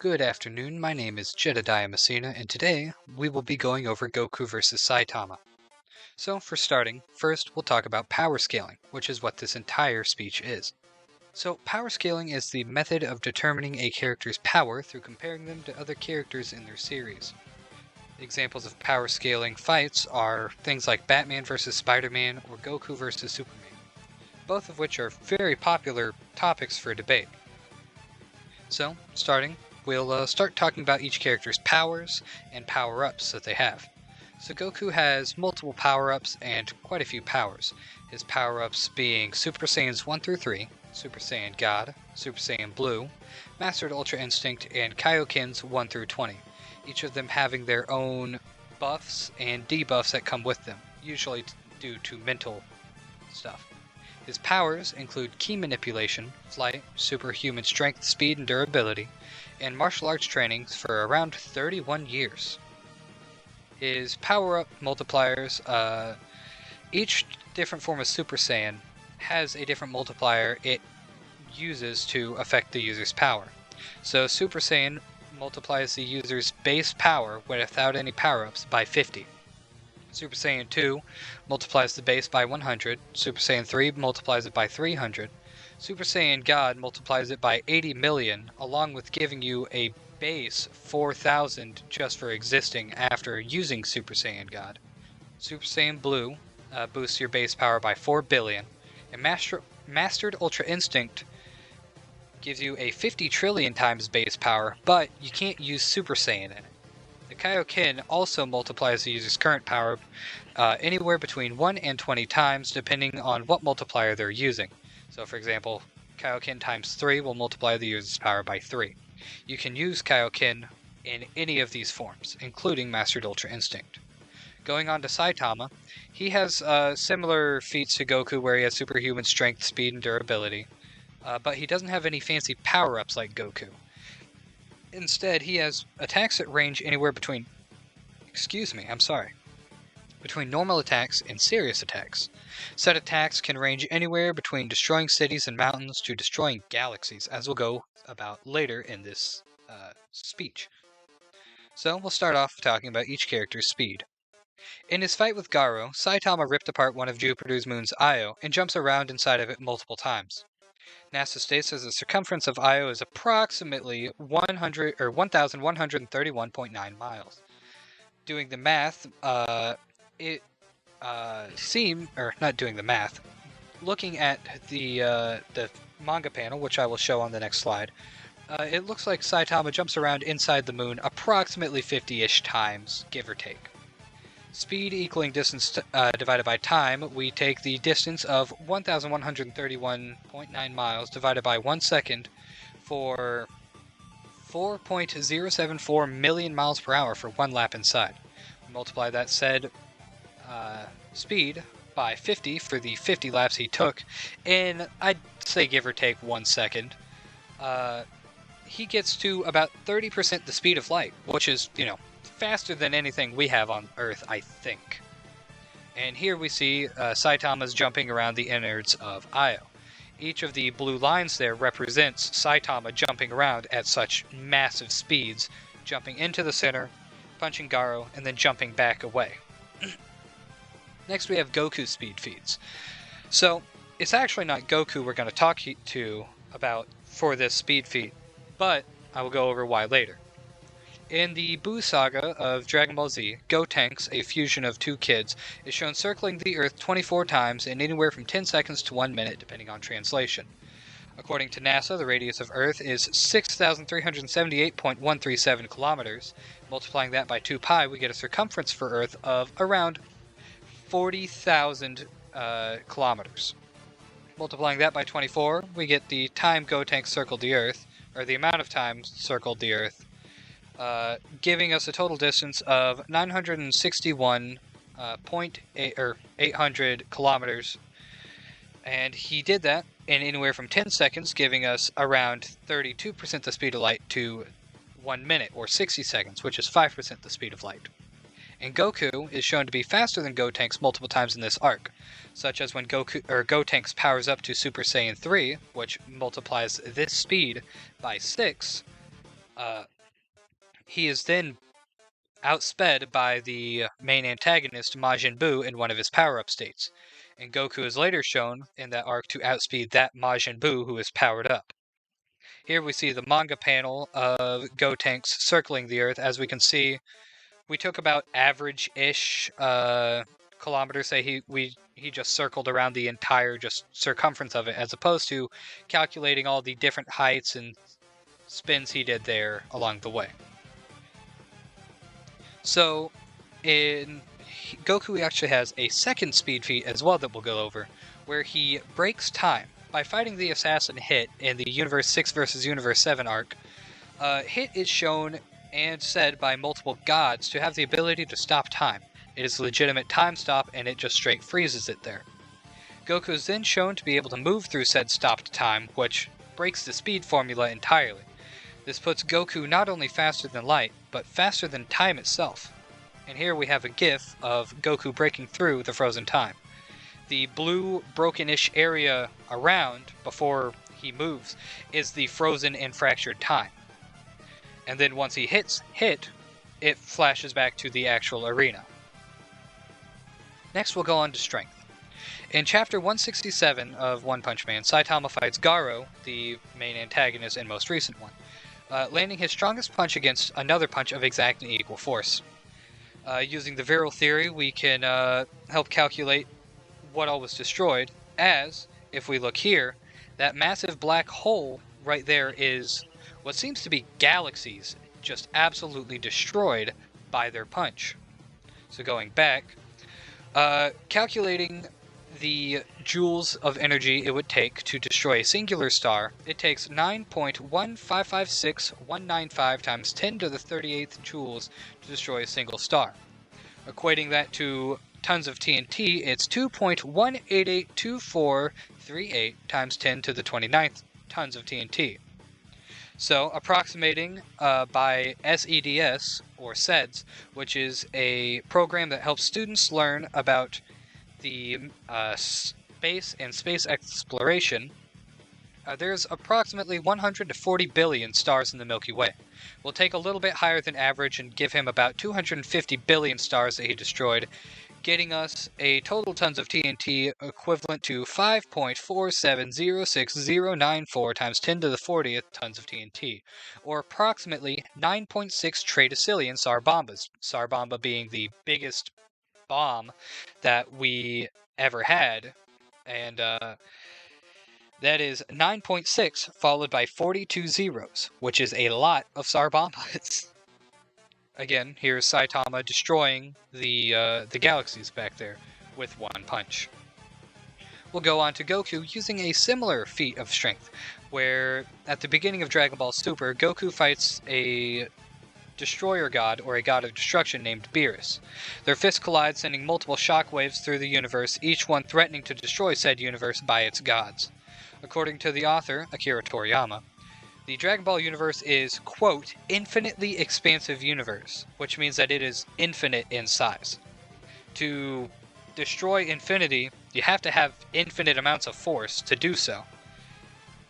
Good afternoon, my name is Jedediah Messina, and today we will be going over Goku vs. Saitama. So, for starting, first we'll talk about power scaling, which is what this entire speech is. So, power scaling is the method of determining a character's power through comparing them to other characters in their series. Examples of power scaling fights are things like Batman vs. Spider-Man or Goku vs. Superman, both of which are very popular topics for debate. So, starting, we'll start talking about each character's powers and power-ups that they have. So Goku has multiple power-ups and quite a few powers. His power-ups being Super Saiyans 1 through 3, Super Saiyan God, Super Saiyan Blue, Mastered Ultra Instinct, and Kaiokins 1 through 20, each of them having their own buffs and debuffs that come with them, usually due to mental stuff. His powers include ki manipulation, flight, superhuman strength, speed, and durability, and martial arts trainings for around 31 years. His power-up multipliers, each different form of Super Saiyan has a different multiplier it uses to affect the user's power. So Super Saiyan multiplies the user's base power without any power-ups by 50. Super Saiyan 2 multiplies the base by 100, Super Saiyan 3 multiplies it by 300, Super Saiyan God multiplies it by 80 million, along with giving you a base 4,000 just for existing after using Super Saiyan God. Super Saiyan Blue boosts your base power by 4 billion, and Mastered Ultra Instinct gives you a 50 trillion times base power, but you can't use Super Saiyan in it. The Kaioken also multiplies the user's current power anywhere between 1 and 20 times, depending on what multiplier they're using. So, for example, Kaioken times 3 will multiply the user's power by 3. You can use Kaioken in any of these forms, including Mastered Ultra Instinct. Going on to Saitama, he has similar feats to Goku where he has superhuman strength, speed, and durability, but he doesn't have any fancy power-ups like Goku. Instead, he has attacks that range anywhere between between normal attacks and serious attacks. Said attacks can range anywhere between destroying cities and mountains to destroying galaxies, as we'll go about later in this speech. So, we'll start off talking about each character's speed. In his fight with Garo, Saitama ripped apart one of Jupiter's moons Io and jumps around inside of it multiple times. NASA states that the circumference of Io is approximately 1,131.9 miles. Doing the math, looking at the manga panel, which I will show on the next slide, it looks like Saitama jumps around inside the moon approximately 50-ish times, give or take. Speed equaling distance divided by time, we take the distance of 1,131.9 miles divided by 1 second for 4.074 million miles per hour for 1 lap inside. We multiply that said speed by 50 for the 50 laps he took, and I'd say give or take 1 second. He gets to about 30% the speed of light, which is, faster than anything we have on Earth, I think. And here we see Saitama's jumping around the innards of Io. Each of the blue lines there represents Saitama jumping around at such massive speeds, jumping into the center, punching Garo, and then jumping back away. Next we have Goku speed feats. So, it's actually not Goku we're going to talk to about for this speed feat, but I will go over why later. In the Buu saga of Dragon Ball Z, Gotenks, a fusion of two kids, is shown circling the Earth 24 times in anywhere from 10 seconds to 1 minute, depending on translation. According to NASA, the radius of Earth is 6,378.137 kilometers. Multiplying that by 2 pi, we get a circumference for Earth of around 40,000 kilometers. Multiplying that by 24, we get the time Gotenks circled the Earth, or the amount of time circled the Earth, giving us a total distance of 961.800 kilometers, and he did that in anywhere from 10 seconds, giving us around 32% the speed of light, to 1 minute, or 60 seconds, which is 5% the speed of light. And Goku is shown to be faster than Gotenks multiple times in this arc, such as when Gotenks powers up to Super Saiyan 3, which multiplies this speed by 6, he is then outsped by the main antagonist Majin Buu in one of his power-up states, and Goku is later shown in that arc to outspeed that Majin Buu who is powered up. Here we see the manga panel of Gotenks circling the Earth. As we can see, we took about average-ish kilometers. Say he just circled around the entire just circumference of it, as opposed to calculating all the different heights and spins he did there along the way. So, Goku actually has a second speed feat as well that we'll go over, where he breaks time. By fighting the assassin Hit in the Universe 6 vs. Universe 7 arc, Hit is shown and said by multiple gods to have the ability to stop time. It is a legitimate time stop, and it just straight freezes it there. Goku is then shown to be able to move through said stopped time, which breaks the speed formula entirely. This puts Goku not only faster than light, but faster than time itself. And here we have a GIF of Goku breaking through the frozen time. The blue broken-ish area around, before he moves, is the frozen and fractured time. And then once he hits Hit, it flashes back to the actual arena. Next we'll go on to strength. In Chapter 167 of One Punch Man, Saitama fights Garo, the main antagonist and most recent one, landing his strongest punch against another punch of exact and equal force. Using the Viral Theory, we can help calculate what all was destroyed, as, if we look here, that massive black hole right there is what seems to be galaxies just absolutely destroyed by their punch. So going back, calculating the joules of energy it would take to destroy a singular star, it takes 9.1556195 times 10 to the 38th joules to destroy a single star. Equating that to tons of TNT, it's 2.1882438 times 10 to the 29th tons of TNT. So, approximating by SEDS, or SEDS, which is a program that helps students learn about the space and space exploration, there's approximately 100 to 40 billion stars in the Milky Way. We'll take a little bit higher than average and give him about 250 billion stars that he destroyed, getting us a total tons of TNT equivalent to 5.4706094 times 10 to the 40th tons of TNT, or approximately 9.6 tradecillion Sarbombas, Sarbomba being the biggest bomb that we ever had, and that is 9.6 followed by 42 zeros, which is a lot of Sarbombas. Again, here's Saitama destroying the galaxies back there with one punch. We'll go on to Goku using a similar feat of strength, where at the beginning of Dragon Ball Super, Goku fights a destroyer god, or a god of destruction named Beerus. Their fists collide, sending multiple shockwaves through the universe, each one threatening to destroy said universe by its gods. According to the author, Akira Toriyama, the Dragon Ball universe is, quote, infinitely expansive universe, which means that it is infinite in size. To destroy infinity, you have to have infinite amounts of force to do so.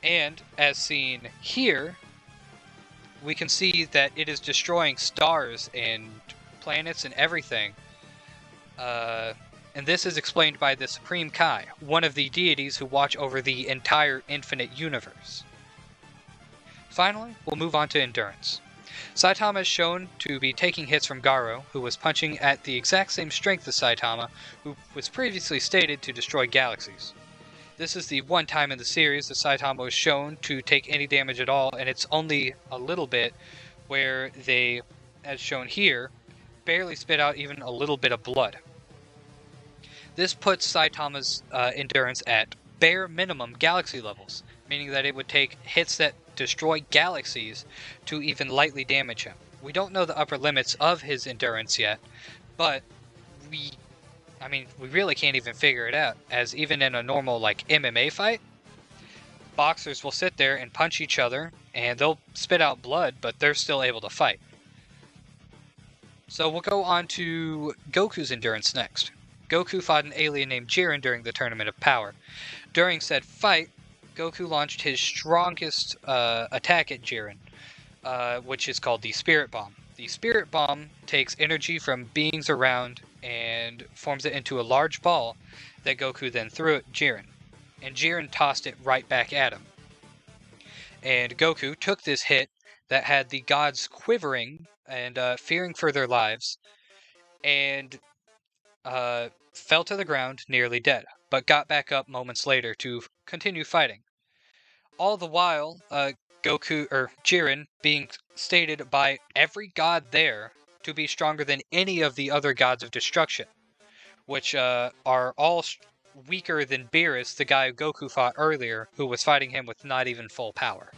And, as seen here, we can see that it is destroying stars and planets and everything. And this is explained by the Supreme Kai, one of the deities who watch over the entire infinite universe. Finally, we'll move on to endurance. Saitama is shown to be taking hits from Garo, who was punching at the exact same strength as Saitama, who was previously stated to destroy galaxies. This is the one time in the series that Saitama was shown to take any damage at all, and it's only a little bit where they, as shown here, barely spit out even a little bit of blood. This puts Saitama's endurance at bare minimum galaxy levels, meaning that it would take hits that destroy galaxies to even lightly damage him. We don't know the upper limits of his endurance yet, but we really can't even figure it out, as even in a normal, MMA fight, boxers will sit there and punch each other, and they'll spit out blood, but they're still able to fight. So we'll go on to Goku's endurance next. Goku fought an alien named Jiren during the Tournament of Power. During said fight, Goku launched his strongest attack at Jiren, which is called the Spirit Bomb. The spirit bomb takes energy from beings around and forms it into a large ball that Goku then threw at Jiren. And Jiren tossed it right back at him. And Goku took this hit that had the gods quivering and fearing for their lives, and fell to the ground nearly dead, but got back up moments later to continue fighting. All the while, Goku or Jiren being stated by every god there to be stronger than any of the other gods of destruction, which are all weaker than Beerus, the guy Goku fought earlier, who was fighting him with not even full power.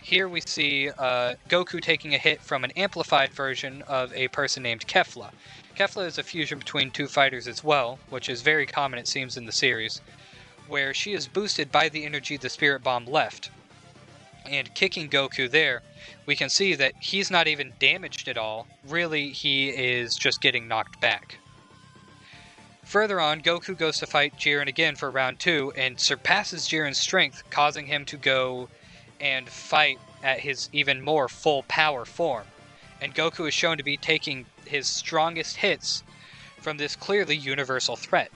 Here we see Goku taking a hit from an amplified version of a person named Kefla. Kefla is a fusion between two fighters as well, which is very common it seems in the series, where she is boosted by the energy the Spirit Bomb left. And kicking Goku there, we can see that he's not even damaged at all. Really, he is just getting knocked back. Further on, Goku goes to fight Jiren again for round 2 and surpasses Jiren's strength, causing him to go and fight at his even more full power form. And Goku is shown to be taking his strongest hits from this clearly universal threat.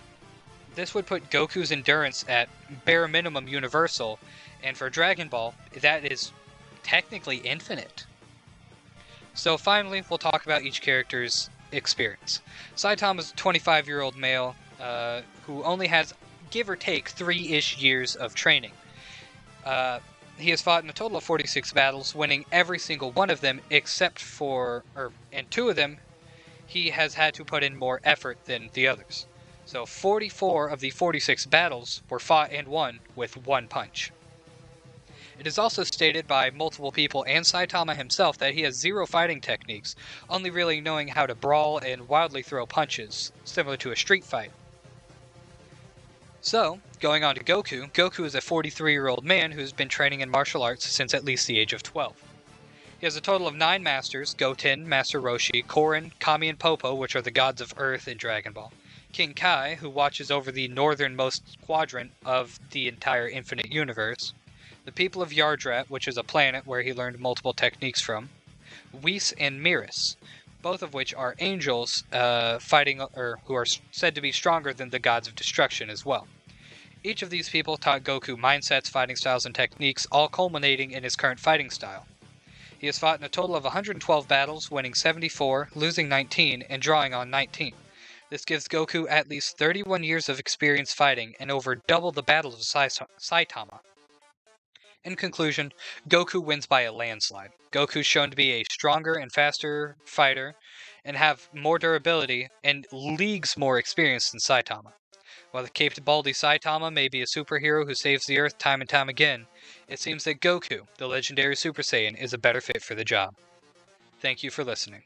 This would put Goku's endurance at bare minimum universal, and for Dragon Ball, that is technically infinite. So finally, we'll talk about each character's experience. Saitama is a 25-year-old male who only has, give or take, 3-ish years of training. He has fought in a total of 46 battles, winning every single one of them except for, and 2 of them, he has had to put in more effort than the others. So 44 of the 46 battles were fought and won with 1 punch. It is also stated by multiple people and Saitama himself that he has 0 fighting techniques, only really knowing how to brawl and wildly throw punches, similar to a street fight. So, going on to Goku, Goku is a 43-year-old man who's been training in martial arts since at least the age of 12. He has a total of 9 masters: Goten, Master Roshi, Korin, Kami, and Popo, which are the gods of Earth in Dragon Ball. King Kai, who watches over the northernmost quadrant of the entire infinite universe. The people of Yardrat, which is a planet where he learned multiple techniques from. Whis and Miris, both of which are angels fighting, or who are said to be stronger than the gods of destruction as well. Each of these people taught Goku mindsets, fighting styles, and techniques, all culminating in his current fighting style. He has fought in a total of 112 battles, winning 74, losing 19, and drawing on 19. This gives Goku at least 31 years of experience fighting and over double the battles of Saitama. In conclusion, Goku wins by a landslide. Goku's shown to be a stronger and faster fighter and have more durability and leagues more experience than Saitama. While the caped baldy Saitama may be a superhero who saves the Earth time and time again, it seems that Goku, the legendary Super Saiyan, is a better fit for the job. Thank you for listening.